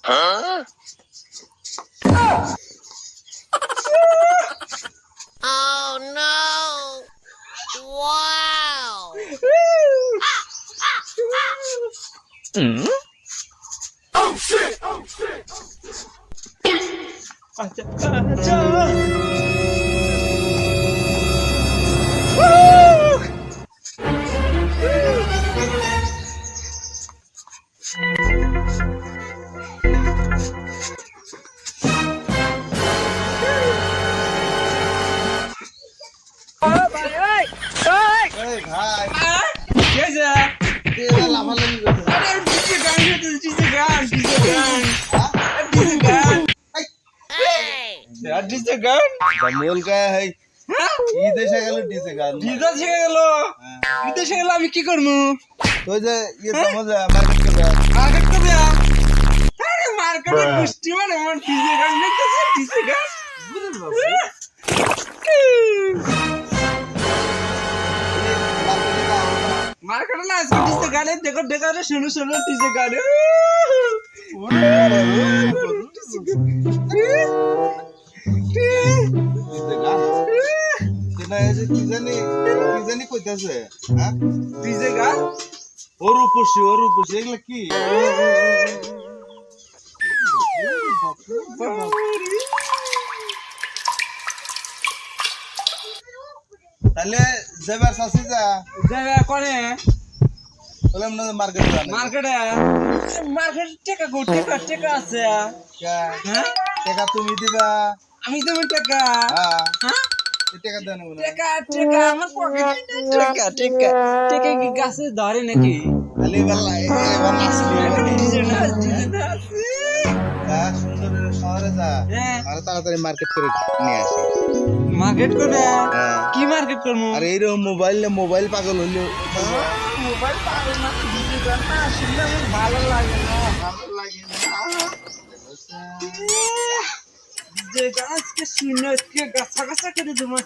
Oh no! Wow! আচ্ছা আচ্ছা এই ভাই কেজা তেরা লাফালাফি করতেছে। আরে ডিজে গান ডিজে গান ডিজে গান Hey! ডিজে গান জামুল কা है ঈদ এসে গেল ডিজে গান ডিজে ছেড়ে গেল বিদেশে গেল আমি কি করবো তো যে ये समझ मार्केट कर रहा মার্কেট করবে আরে মার্কেটে গুষ্টি মানে আমার ডিজে গান দেখতেছে ডিজে গান মার্কেটে না আজকে ডিজে গানে দেখো দেখো রে শুনো শুনো ডিজে গানে ডিজে গান তেনা এসে কি জানি কইতাছে হ্যাঁ ডিজে গান ওর উপসী এগুলা কি তাহলে যেবার সাসি যা যাবে কোনে বলে আমরা মার্কেট যাবো মার্কেটে মার্কেট টাকা গো টাকা আছে হ্যাঁ টাকা তুমি দিবা আমি দেব টাকা হ্যাঁ হ্যাঁ এই টাকা দেন না টাকা আমার পকেটে টাকা কি গাছে ধরে নাকি খালি বেলা এবার আসলি ডিজে না আছে যা সুন্দর শহরে যা হ্যাঁ আর তাড়াতাড়ি মার্কেট করে নিয়ে আসি মার্কেট করে হ্যাঁ। কি মার্কেট করবো আর এইরকম মোবাইল পাগল হইলো মোবাইল পাগল না ডিজে গান না শুনলে আমার ভালো লাগে না ডিজে গান আজকে শুনে আজকে গাছা গাছা করে দেবো